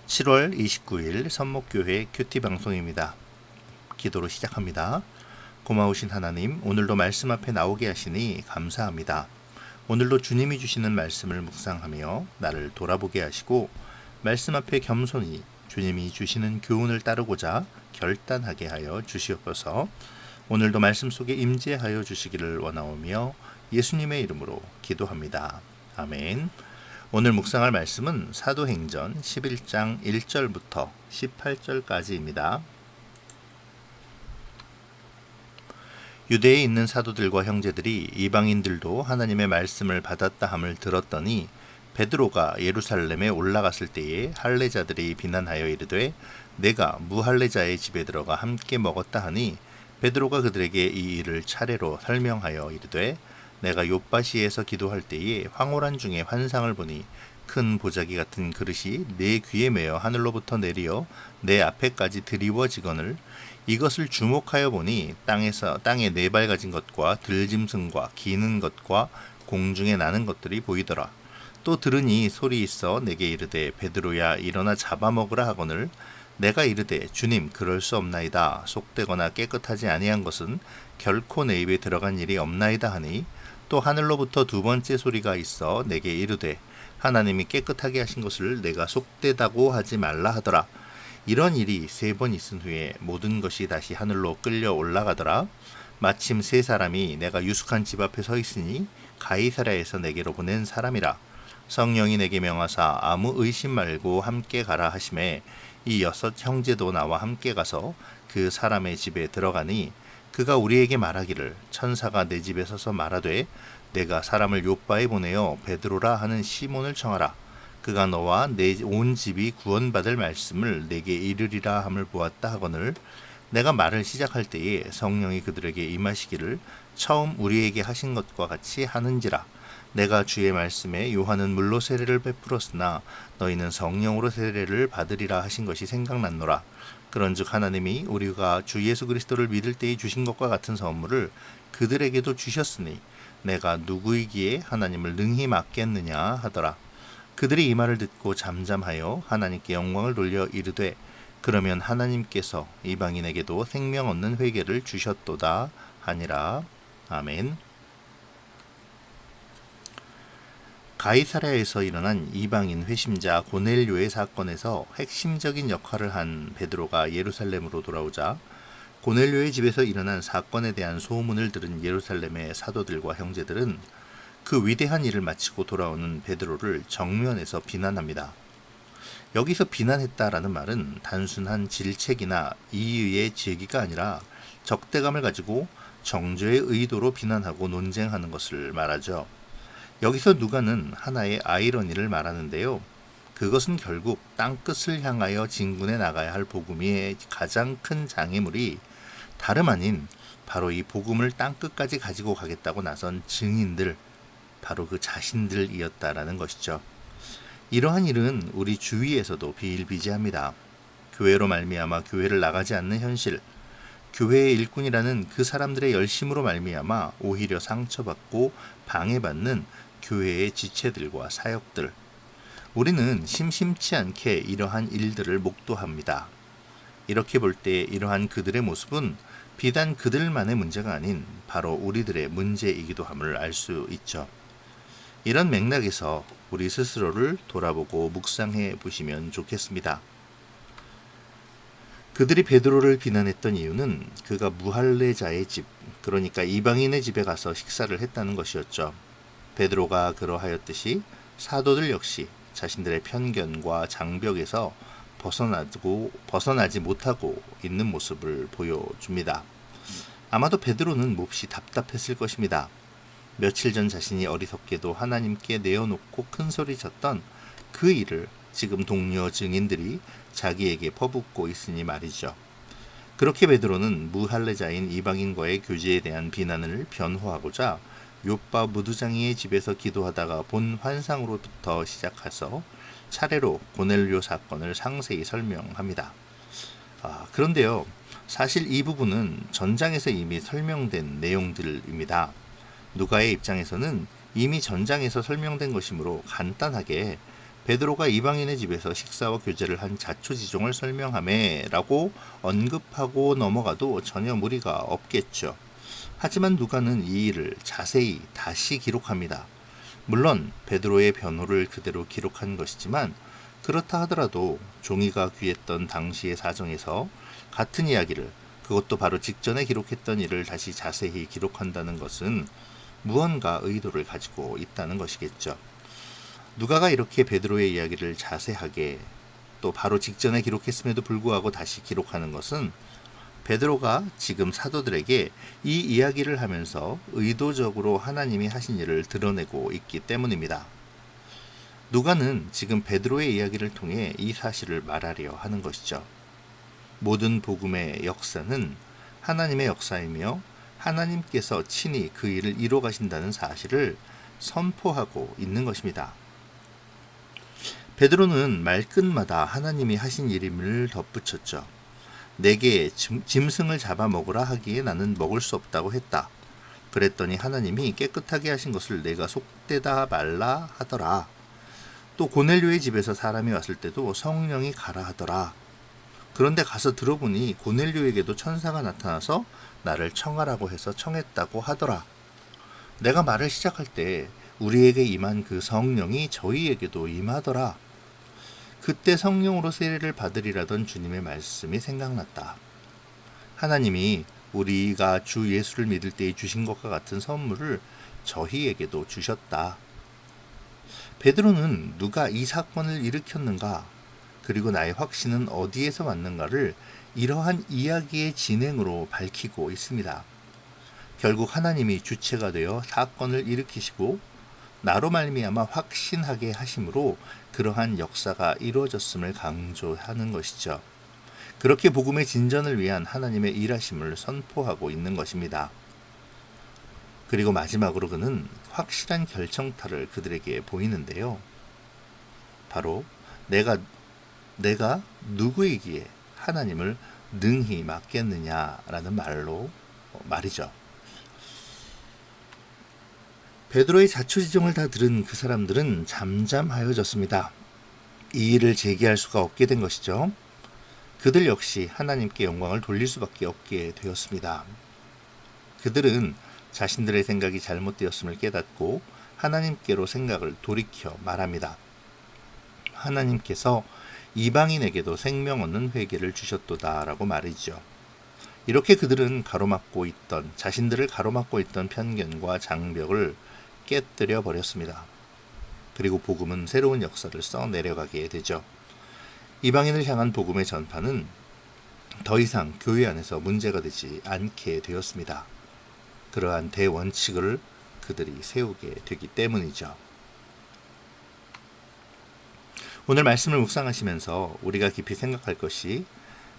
7월 29일 선목교회 큐티 방송입니다. 기도로 시작합니다. 고마우신 하나님, 오늘도 말씀 앞에 나오게 하시니 감사합니다. 오늘도 주님이 주시는 말씀을 묵상하며 나를 돌아보게 하시고 말씀 앞에 겸손히 주님이 주시는 교훈을 따르고자 결단하게 하여 주시옵소서. 오늘도 말씀 속에 임재하여 주시기를 원하오며 예수님의 이름으로 기도합니다. 아멘. 오늘 묵상할 말씀은 사도행전 11장 1절부터 18절까지입니다. 유대에 있는 사도들과 형제들이 이방인들도 하나님의 말씀을 받았다 함을 들었더니 베드로가 예루살렘에 올라갔을 때에 할례자들이 비난하여 이르되 내가 무할례자의 집에 들어가 함께 먹었다 하니 베드로가 그들에게 이 일을 차례로 설명하여 이르되 내가 욥바시에서 기도할 때에 황홀한 중에 환상을 보니 큰 보자기 같은 그릇이 내 귀에 매어 하늘로부터 내리어 내 앞에까지 드리워지거늘 이것을 주목하여 보니 땅에 네 발 가진 것과 들짐승과 기는 것과 공중에 나는 것들이 보이더라. 또 들으니 소리 있어 내게 이르되 베드로야 일어나 잡아먹으라 하거늘 내가 이르되 주님 그럴 수 없나이다. 속되거나 깨끗하지 아니한 것은 결코 내 입에 들어간 일이 없나이다 하니 또 하늘로부터 두 번째 소리가 있어 내게 이르되 하나님이 깨끗하게 하신 것을 내가 속되다고 하지 말라 하더라. 이런 일이 3번 있은 후에 모든 것이 다시 하늘로 끌려 올라가더라. 마침 3사람이 내가 유숙한 집 앞에 서 있으니 가이사랴에서 내게로 보낸 사람이라. 성령이 내게 명하사 아무 의심 말고 함께 가라 하시매 이 6 형제도 나와 함께 가서 그 사람의 집에 들어가니 그가 우리에게 말하기를 천사가 내 집에 서서 말하되 내가 사람을 욥바에 보내어 베드로라 하는 시몬을 청하라. 그가 너와 내 온 집이 구원받을 말씀을 내게 이르리라 함을 보았다 하거늘 내가 말을 시작할 때에 성령이 그들에게 임하시기를 처음 우리에게 하신 것과 같이 하는지라. 내가 주의 말씀에 요한은 물로 세례를 베풀었으나 너희는 성령으로 세례를 받으리라 하신 것이 생각났노라. 그런즉 하나님이 우리가 주 예수 그리스도를 믿을 때에 주신 것과 같은 선물을 그들에게도 주셨으니 내가 누구이기에 하나님을 능히 막겠느냐 하더라. 그들이 이 말을 듣고 잠잠하여 하나님께 영광을 돌려 이르되 그러면 하나님께서 이방인에게도 생명 얻는 회개를 주셨도다 하니라. 아멘. 가이사랴에서 일어난 이방인 회심자 고넬료의 사건에서 핵심적인 역할을 한 베드로가 예루살렘으로 돌아오자 고넬료의 집에서 일어난 사건에 대한 소문을 들은 예루살렘의 사도들과 형제들은 그 위대한 일을 마치고 돌아오는 베드로를 정면에서 비난합니다. 여기서 비난했다라는 말은 단순한 질책이나 이의의 제기가 아니라 적대감을 가지고 정죄의 의도로 비난하고 논쟁하는 것을 말하죠. 여기서 누가는 하나의 아이러니를 말하는데요. 그것은 결국 땅끝을 향하여 진군해 나가야 할 복음의 가장 큰 장애물이 다름 아닌 바로 이 복음을 땅끝까지 가지고 가겠다고 나선 증인들, 바로 그 자신들이었다라는 것이죠. 이러한 일은 우리 주위에서도 비일비재합니다. 교회로 말미암아 교회를 나가지 않는 현실, 교회의 일꾼이라는 그 사람들의 열심으로 말미암아 오히려 상처받고 방해받는 교회의 지체들과 사역들, 우리는 심심치 않게 이러한 일들을 목도합니다. 이렇게 볼 때 이러한 그들의 모습은 비단 그들만의 문제가 아닌 바로 우리들의 문제이기도 함을 알 수 있죠. 이런 맥락에서 우리 스스로를 돌아보고 묵상해 보시면 좋겠습니다. 그들이 베드로를 비난했던 이유는 그가 무할례자의 집, 그러니까 이방인의 집에 가서 식사를 했다는 것이었죠. 베드로가 그러하였듯이 사도들 역시 자신들의 편견과 장벽에서 벗어나지 못하고 있는 모습을 보여줍니다. 아마도 베드로는 몹시 답답했을 것입니다. 며칠 전 자신이 어리석게도 하나님께 내어놓고 큰소리쳤던 그 일을 지금 동료 증인들이 자기에게 퍼붓고 있으니 말이죠. 그렇게 베드로는 무할례자인 이방인과의 교제에 대한 비난을 변호하고자 욥바 무두장이의 집에서 기도하다가 본 환상으로부터 시작해서 차례로 고넬료 사건을 상세히 설명합니다. 그런데요, 사실 이 부분은 전장에서 이미 설명된 내용들입니다. 누가의 입장에서는 이미 전장에서 설명된 것이므로 간단하게 베드로가 이방인의 집에서 식사와 교제를 한 자초지종을 설명하매라고 언급하고 넘어가도 전혀 무리가 없겠죠. 하지만 누가는 이 일을 자세히 다시 기록합니다. 물론 베드로의 변호를 그대로 기록한 것이지만 그렇다 하더라도 종이가 귀했던 당시의 사정에서 같은 이야기를, 그것도 바로 직전에 기록했던 일을 다시 자세히 기록한다는 것은 무언가 의도를 가지고 있다는 것이겠죠. 누가가 이렇게 베드로의 이야기를 자세하게 또 바로 직전에 기록했음에도 불구하고 다시 기록하는 것은 베드로가 지금 사도들에게 이 이야기를 하면서 의도적으로 하나님이 하신 일을 드러내고 있기 때문입니다. 누가는 지금 베드로의 이야기를 통해 이 사실을 말하려 하는 것이죠. 모든 복음의 역사는 하나님의 역사이며 하나님께서 친히 그 일을 이뤄 가신다는 사실을 선포하고 있는 것입니다. 베드로는 말끝마다 하나님이 하신 일임을 덧붙였죠. 내게 짐승을 잡아 먹으라 하기에 나는 먹을 수 없다고 했다. 그랬더니 하나님이 깨끗하게 하신 것을 내가 속되다 말라 하더라. 또 고넬료의 집에서 사람이 왔을 때도 성령이 가라 하더라. 그런데 가서 들어보니 고넬료에게도 천사가 나타나서 나를 청하라고 해서 청했다고 하더라. 내가 말을 시작할 때 우리에게 임한 그 성령이 저희에게도 임하더라. 그때 성령으로 세례를 받으리라던 주님의 말씀이 생각났다. 하나님이 우리가 주 예수를 믿을 때에 주신 것과 같은 선물을 저희에게도 주셨다. 베드로는 누가 이 사건을 일으켰는가, 그리고 나의 확신은 어디에서 왔는가를 이러한 이야기의 진행으로 밝히고 있습니다. 결국 하나님이 주체가 되어 사건을 일으키시고 나로 말미암아 확신하게 하심으로 그러한 역사가 이루어졌음을 강조하는 것이죠. 그렇게 복음의 진전을 위한 하나님의 일하심을 선포하고 있는 것입니다. 그리고 마지막으로 그는 확실한 결정타를 그들에게 보이는데요. 바로 내가 누구이기에 하나님을 능히 맡겠느냐라는 말이죠. 베드로의 자초지종을 다 들은 그 사람들은 잠잠하여졌습니다. 이 일을 제기할 수가 없게 된 것이죠. 그들 역시 하나님께 영광을 돌릴 수밖에 없게 되었습니다. 그들은 자신들의 생각이 잘못되었음을 깨닫고 하나님께로 생각을 돌이켜 말합니다. 하나님께서 이방인에게도 생명 얻는 회개를 주셨도다라고 말이죠. 이렇게 그들은 자신들을 가로막고 있던 편견과 장벽을 깨뜨려 버렸습니다. 그리고 복음은 새로운 역사를 써내려가게 되죠. 이방인을 향한 복음의 전파는 더 이상 교회 안에서 문제가 되지 않게 되었습니다. 그러한 대원칙을 그들이 세우게 되기 때문이죠. 오늘 말씀을 묵상하시면서 우리가 깊이 생각할 것이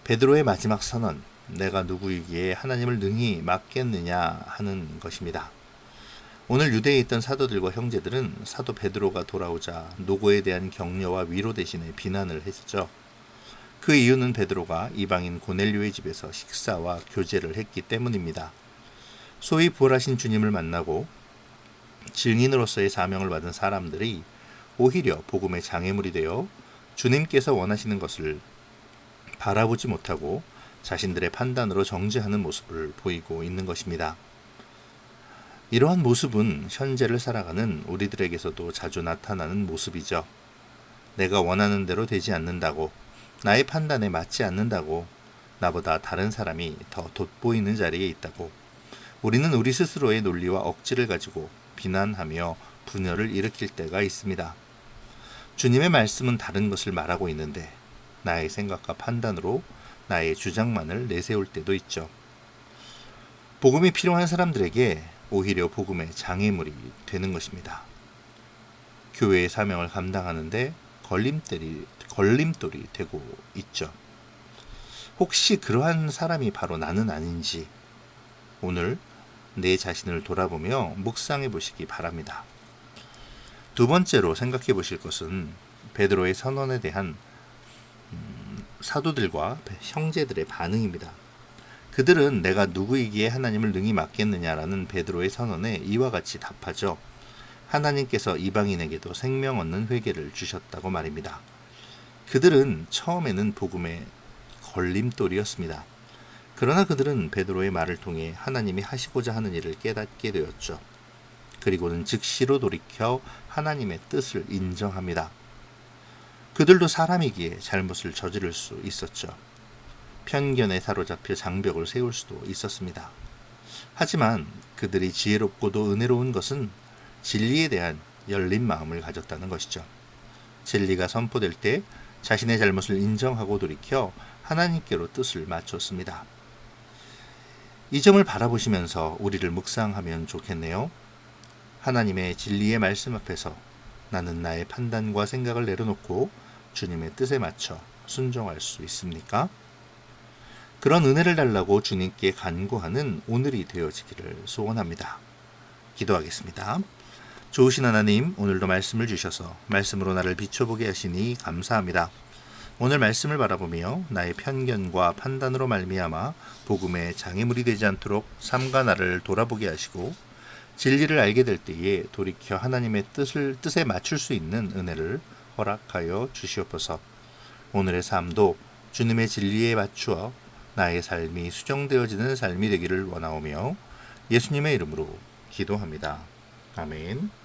베드로의 마지막 선언, 내가 누구이기에 하나님을 능히 맡겠느냐 하는 것입니다. 오늘 유대에 있던 사도들과 형제들은 사도 베드로가 돌아오자 노고에 대한 격려와 위로 대신에 비난을 했죠. 그 이유는 베드로가 이방인 고넬료의 집에서 식사와 교제를 했기 때문입니다. 소위 부활하신 주님을 만나고 증인으로서의 사명을 받은 사람들이 오히려 복음의 장애물이 되어 주님께서 원하시는 것을 바라보지 못하고 자신들의 판단으로 정죄하는 모습을 보이고 있는 것입니다. 이러한 모습은 현재를 살아가는 우리들에게서도 자주 나타나는 모습이죠. 내가 원하는 대로 되지 않는다고, 나의 판단에 맞지 않는다고, 나보다 다른 사람이 더 돋보이는 자리에 있다고, 우리는 우리 스스로의 논리와 억지를 가지고 비난하며 분열을 일으킬 때가 있습니다. 주님의 말씀은 다른 것을 말하고 있는데 나의 생각과 판단으로 나의 주장만을 내세울 때도 있죠. 복음이 필요한 사람들에게 오히려 복음의 장애물이 되는 것입니다. 교회의 사명을 감당하는데 걸림돌이 되고 있죠. 혹시 그러한 사람이 바로 나는 아닌지 오늘 내 자신을 돌아보며 묵상해 보시기 바랍니다. 두 번째로 생각해 보실 것은 베드로의 선언에 대한 사도들과 형제들의 반응입니다. 그들은 내가 누구이기에 하나님을 능히 맡겠느냐라는 베드로의 선언에 이와 같이 답하죠. 하나님께서 이방인에게도 생명 얻는 회개를 주셨다고 말입니다. 그들은 처음에는 복음의 걸림돌이었습니다. 그러나 그들은 베드로의 말을 통해 하나님이 하시고자 하는 일을 깨닫게 되었죠. 그리고는 즉시로 돌이켜 하나님의 뜻을 인정합니다. 그들도 사람이기에 잘못을 저지를 수 있었죠. 편견에 사로잡혀 장벽을 세울 수도 있었습니다. 하지만 그들이 지혜롭고도 은혜로운 것은 진리에 대한 열린 마음을 가졌다는 것이죠. 진리가 선포될 때 자신의 잘못을 인정하고 돌이켜 하나님께로 뜻을 맞췄습니다. 이 점을 바라보시면서 우리를 묵상하면 좋겠네요. 하나님의 진리의 말씀 앞에서 나는 나의 판단과 생각을 내려놓고 주님의 뜻에 맞춰 순종할 수 있습니까? 그런 은혜를 달라고 주님께 간구하는 오늘이 되어지기를 소원합니다. 기도하겠습니다. 좋으신 하나님, 오늘도 말씀을 주셔서 말씀으로 나를 비춰보게 하시니 감사합니다. 오늘 말씀을 바라보며 나의 편견과 판단으로 말미암아 복음의 장애물이 되지 않도록 삶과 나를 돌아보게 하시고 진리를 알게 될 때에 돌이켜 하나님의 뜻에 맞출 수 있는 은혜를 허락하여 주시옵소서. 오늘의 삶도 주님의 진리에 맞추어 나의 삶이 수정되어지는 삶이 되기를 원하오며 예수님의 이름으로 기도합니다. 아멘.